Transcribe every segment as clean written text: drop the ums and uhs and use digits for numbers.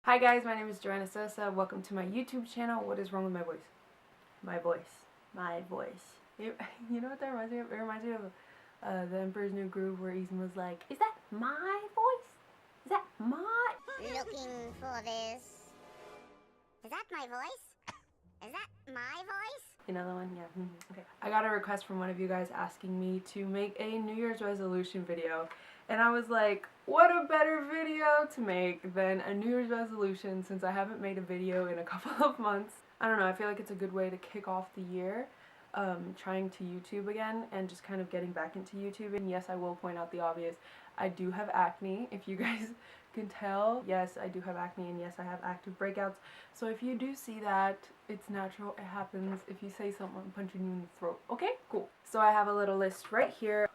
Hi guys, my name is Joana Sosa. Welcome to my YouTube channel. What is wrong with my voice? My voice. My voice. You know what that reminds me of? It reminds me of The Emperor's New Groove, where Ethan was like, "Is that my voice? Is that my..." Looking for this. Is that my voice? Is that my voice? Another one? Yeah. Okay. I got a request from one of you guys asking me to make a New Year's resolution video. And I was like, what a better video to make than a New Year's resolution, since I haven't made a video in a couple of months. I don't know, I feel like it's a good way to kick off the year, trying to YouTube again and just kind of getting back into YouTube. And yes, I will point out the obvious. I do have acne, if you guys can tell. Yes, I do have acne, and yes, I have active breakouts. So if you do see that, it's natural, it happens. If you say something, I'm punching you in the throat. Okay, cool. So I have a little list right here.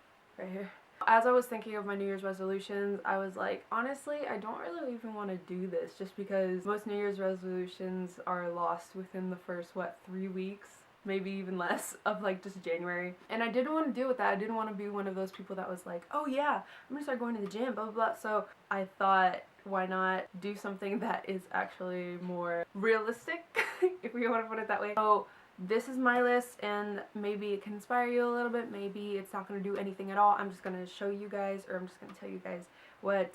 As I was thinking of my New Year's resolutions, I was like, honestly, I don't really even want to do this, just because most New Year's resolutions are lost within the first, 3 weeks? Maybe even less, of like just January. And I didn't want to deal with that. I didn't want to be one of those people that was like, oh yeah, I'm gonna start going to the gym, blah blah blah. So I thought, why not do something that is actually more realistic, if we want to put it that way. So this is my list, and maybe it can inspire you a little bit, maybe it's not going to do anything at all. I'm just going to show you guys, or I'm just going to tell you guys what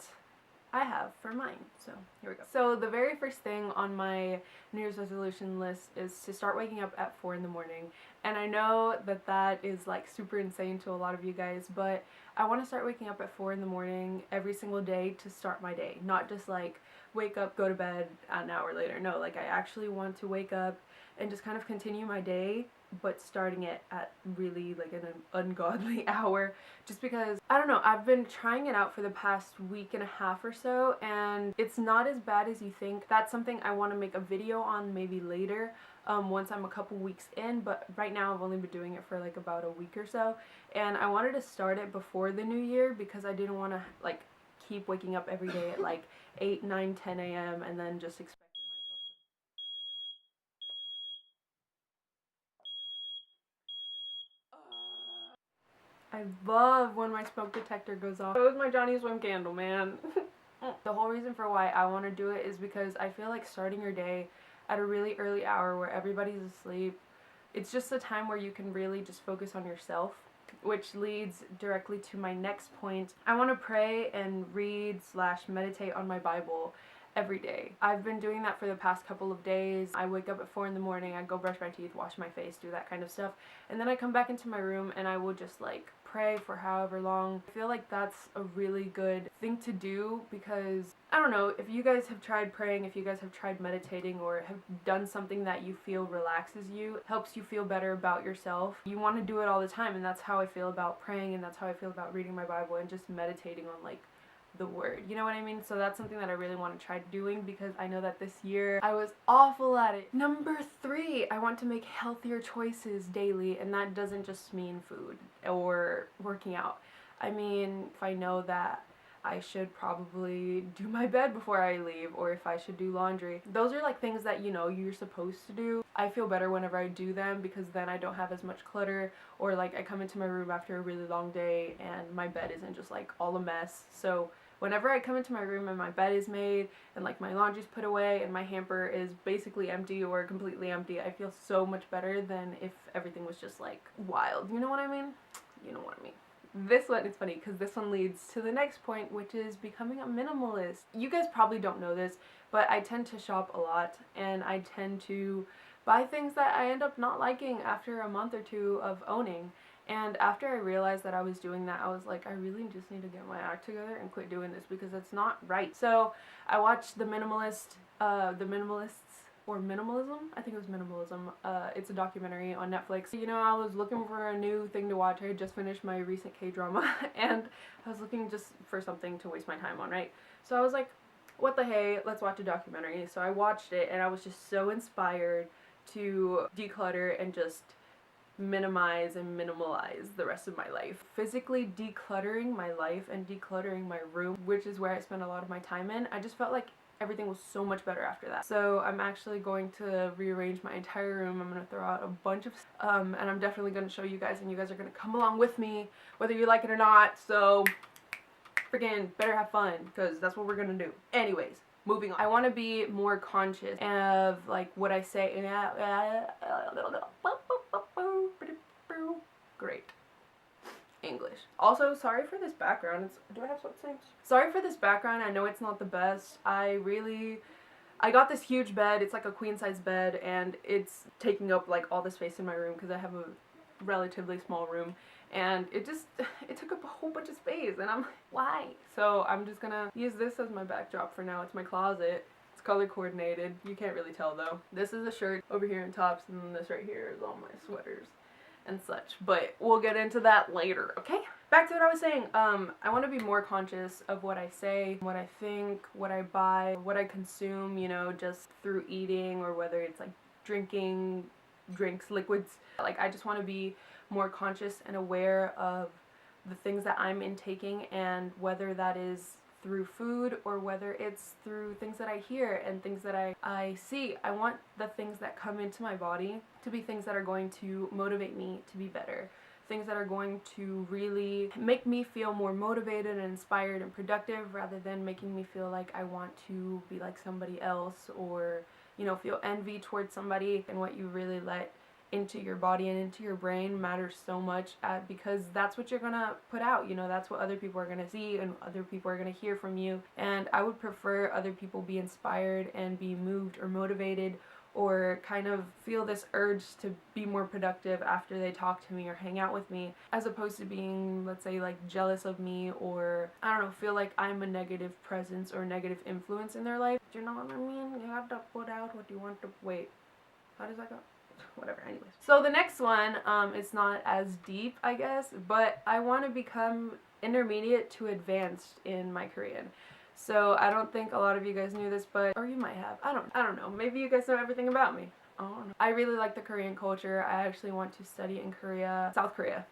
I have for mine. So here we go. So the very first thing on my New Year's resolution list is to start waking up at 4 in the morning. And I know that that is like super insane to a lot of you guys, but I want to start waking up at 4 in the morning every single day to start my day. Not just like wake up, go to bed an hour later. No, like I actually want to wake up and just kind of continue my day, but starting it at really like an ungodly hour, just because, I don't know, I've been trying it out for the past week and a half or so, and it's not as bad as you think. That's something I want to make a video on maybe later, once I'm a couple weeks in, but right now I've only been doing it for like about a week or so, and I wanted to start it before the new year because I didn't want to like keep waking up every day at like 8, 9, 10 a.m. and then just expect I love when my smoke detector goes off. So is my Johnny Swim candle, man. The whole reason for why I want to do it is because I feel like starting your day at a really early hour where everybody's asleep, it's just a time where you can really just focus on yourself, which leads directly to my next point. I want to pray and read / meditate on my Bible every day. I've been doing that for the past couple of days. I wake up at 4 in the morning, I go brush my teeth, wash my face, do that kind of stuff, and then I come back into my room and I will just like pray for however long. I feel like that's a really good thing to do because, I don't know, if you guys have tried praying, if you guys have tried meditating, or have done something that you feel relaxes you, helps you feel better about yourself, you want to do it all the time. And that's how I feel about praying, and that's how I feel about reading my Bible and just meditating on like the word, you know what I mean? So that's something that I really want to try doing, because I know that this year I was awful at it. Number 3, I want to make healthier choices daily, and that doesn't just mean food or working out. I mean, if I know that I should probably do my bed before I leave, or if I should do laundry. Those are like things that, you know, you're supposed to do. I feel better whenever I do them, because then I don't have as much clutter, or like I come into my room after a really long day and my bed isn't just like all a mess. So whenever I come into my room and my bed is made and like my laundry's put away and my hamper is basically empty or completely empty, I feel so much better than if everything was just like wild. You know what I mean? You know what I mean. This one is funny because this one leads to the next point, which is becoming a minimalist. You guys probably don't know this, but I tend to shop a lot, and I tend to buy things that I end up not liking after a month or two of owning. And after I realized that I was doing that, I was like, I really just need to get my act together and quit doing this, because it's not right. So I watched The Minimalists, or Minimalism? I think it was Minimalism. It's a documentary on Netflix. You know, I was looking for a new thing to watch. I had just finished my recent K-drama, and I was looking just for something to waste my time on, right? So I was like, what the hey, let's watch a documentary. So I watched it, and I was just so inspired to declutter and just minimize and minimalize the rest of my life. Physically decluttering my life and decluttering my room, which is where I spend a lot of my time in, I just felt like everything was so much better after that. So I'm actually going to rearrange my entire room. I'm going to throw out a bunch of and I'm definitely going to show you guys, and you guys are going to come along with me whether you like it or not. So freaking better have fun, because that's what we're going to do. Anyways, moving on. I want to be more conscious of like what I say. Great. English. Also, sorry for this background. Do I have sweatpants? Sorry for this background. I know it's not the best. I got this huge bed. It's like a queen size bed, and it's taking up like all the space in my room because I have a relatively small room, and it took up a whole bunch of space, and I'm like, why? So I'm just gonna use this as my backdrop for now. It's my closet. It's color coordinated. You can't really tell though. This is a shirt over here in tops, and then this right here is all my sweaters and such, but we'll get into that later, okay? Back to what I was saying. I want to be more conscious of what I say, what I think, what I buy, what I consume, you know, just through eating, or whether it's like drinking, drinks, liquids. Like, I just want to be more conscious and aware of the things that I'm intaking, and whether that is through food or whether it's through things that I hear and things that I see. I want the things that come into my body to be things that are going to motivate me to be better. Things that are going to really make me feel more motivated and inspired and productive, rather than making me feel like I want to be like somebody else, or, you know, feel envy towards somebody. And what you really let into your body and into your brain matters so much, because that's what you're gonna put out, you know, that's what other people are gonna see and other people are gonna hear from you. And I would prefer other people be inspired and be moved or motivated, or kind of feel this urge to be more productive after they talk to me or hang out with me, as opposed to being, let's say, like jealous of me, or I don't know, feel like I'm a negative presence or negative influence in their life. Do you know what I mean? You have to put out what you want to. Wait, how does that go? Whatever, anyways. So the next one, it's not as deep, I guess, but I want to become intermediate to advanced in my Korean. So I don't think a lot of you guys knew this, but, or you might have, I don't know, maybe you guys know everything about me. I don't know. I really like the Korean culture. I actually want to study in South Korea,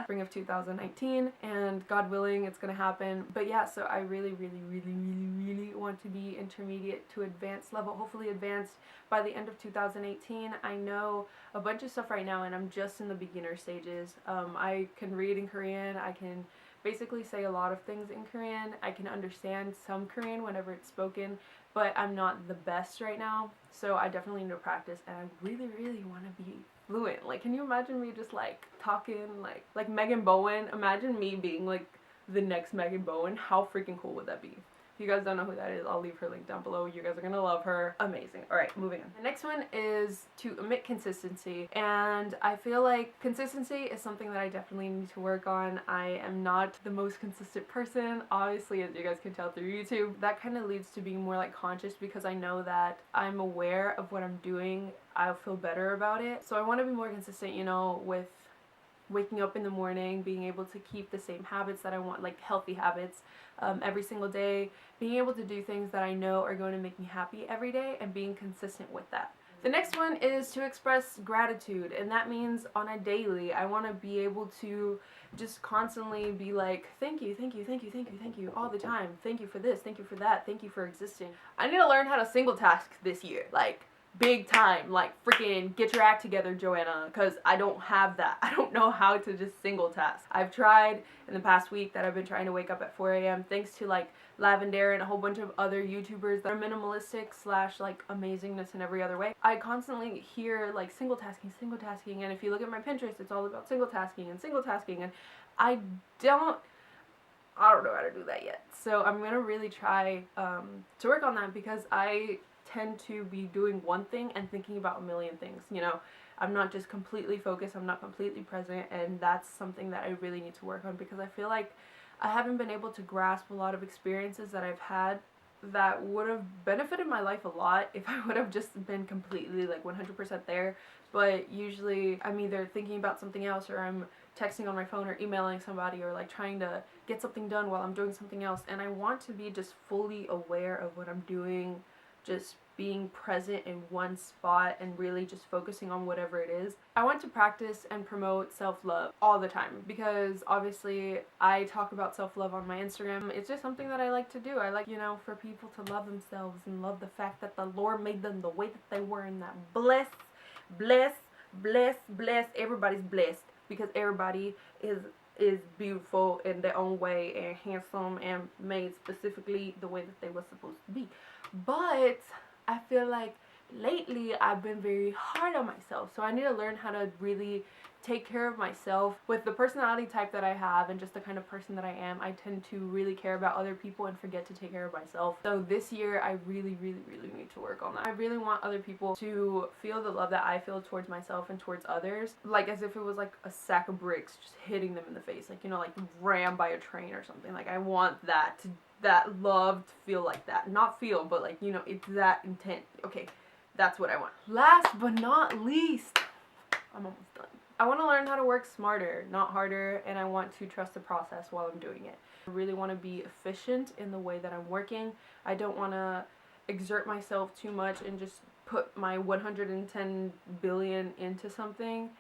spring of 2019, and God willing, it's gonna happen. But yeah, so I really want to be intermediate to advanced level, hopefully advanced by the end of 2018. I know a bunch of stuff right now, and I'm just in the beginner stages. I can read in Korean. I can basically say a lot of things in Korean. I can understand some Korean whenever it's spoken, but I'm not the best right now, so I definitely need to practice, and I really want to be fluent. Like, can you imagine me just like talking like Megan Bowen? Imagine me being like the next Megan Bowen. How freaking cool would that be? If you guys don't know who that is, I'll leave her link down below. You guys are gonna love her. Amazing. Alright, moving on. The next one is to omit consistency. And I feel like consistency is something that I definitely need to work on. I am not the most consistent person, obviously, as you guys can tell through YouTube. That kind of leads to being more like conscious, because I know that I'm aware of what I'm doing. I'll feel better about it. So I want to be more consistent, you know, with waking up in the morning, being able to keep the same habits that I want, like healthy habits, every single day, being able to do things that I know are going to make me happy every day, and being consistent with that. The next one is to express gratitude, and that means on a daily, I want to be able to just constantly be like, thank you, all the time. Thank you for this, thank you for that, thank you for existing. I need to learn how to single task this year, like, big time. Like, freaking get your act together, Joanna, because I don't have that. I don't know how to just single task. I've tried in the past week that I've been trying to wake up at 4 a.m. thanks to like Lavender and a whole bunch of other YouTubers that are minimalistic / like amazingness in every other way. I constantly hear like single tasking, and if you look at my Pinterest, it's all about single tasking, and I don't know how to do that yet. So I'm gonna really try to work on that, because I tend to be doing one thing and thinking about a million things, you know. I'm not just completely focused, I'm not completely present, and that's something that I really need to work on, because I feel like I haven't been able to grasp a lot of experiences that I've had that would have benefited my life a lot if I would have just been completely like 100% there. But usually I'm either thinking about something else, or I'm texting on my phone, or emailing somebody, or like trying to get something done while I'm doing something else, and I want to be just fully aware of what I'm doing, just being present in one spot and really just focusing on whatever it is. I want to practice and promote self-love all the time, because obviously I talk about self-love on my Instagram. It's just something that I like to do. I like, you know, for people to love themselves and love the fact that the Lord made them the way that they were, and that bless, everybody's blessed, because everybody is beautiful in their own way, and handsome, and made specifically the way that they were supposed to be. But I feel like lately I've been very hard on myself, so I need to learn how to really take care of myself. With the personality type that I have and just the kind of person that I am, I tend to really care about other people and forget to take care of myself. So this year I really need to work on that. I really want other people to feel the love that I feel towards myself and towards others, like as if it was like a sack of bricks just hitting them in the face, like, you know, like rammed by a train or something. Like I want that love to feel like that. Not feel, but like, you know, it's that intent. Okay, that's what I want. Last but not least, I'm almost done. I want to learn how to work smarter, not harder, and I want to trust the process while I'm doing it. I really want to be efficient in the way that I'm working. I don't want to exert myself too much and just put my 110 billion into something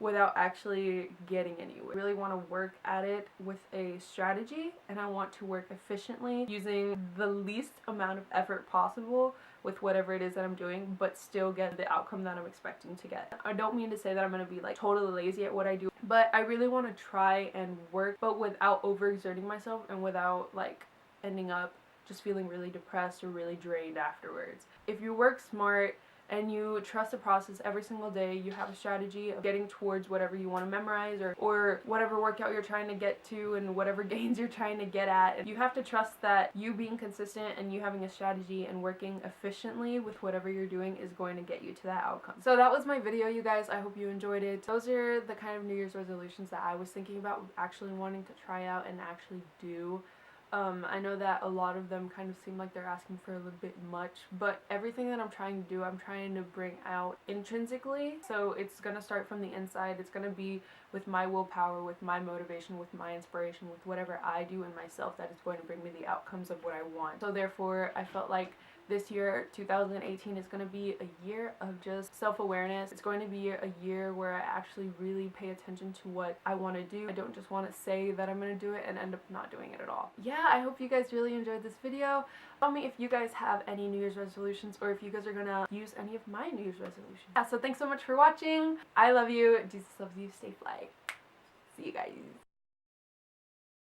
without actually getting anywhere. I really want to work at it with a strategy, and I want to work efficiently using the least amount of effort possible with whatever it is that I'm doing, but still get the outcome that I'm expecting to get. I don't mean to say that I'm going to be like totally lazy at what I do, but I really want to try and work, but without overexerting myself and without like ending up just feeling really depressed or really drained afterwards. If you work smart and you trust the process every single day, you have a strategy of getting towards whatever you want to memorize or whatever workout you're trying to get to and whatever gains you're trying to get at. And you have to trust that you being consistent and you having a strategy and working efficiently with whatever you're doing is going to get you to that outcome. So that was my video, you guys. I hope you enjoyed it. Those are the kind of New Year's resolutions that I was thinking about actually wanting to try out and actually do. I know that a lot of them kind of seem like they're asking for a little bit much, but everything that I'm trying to do, I'm trying to bring out intrinsically. So it's going to start from the inside. It's going to be with my willpower, with my motivation, with my inspiration, with whatever I do in myself that is going to bring me the outcomes of what I want. So therefore, I felt like this year, 2018, is going to be a year of just self-awareness. It's going to be a year where I actually really pay attention to what I want to do. I don't just want to say that I'm going to do it and end up not doing it at all. Yeah, I hope you guys really enjoyed this video. Tell me if you guys have any New Year's resolutions or if you guys are going to use any of my New Year's resolutions. Yeah, so thanks so much for watching. I love you. Jesus loves you. Stay fly. See you guys.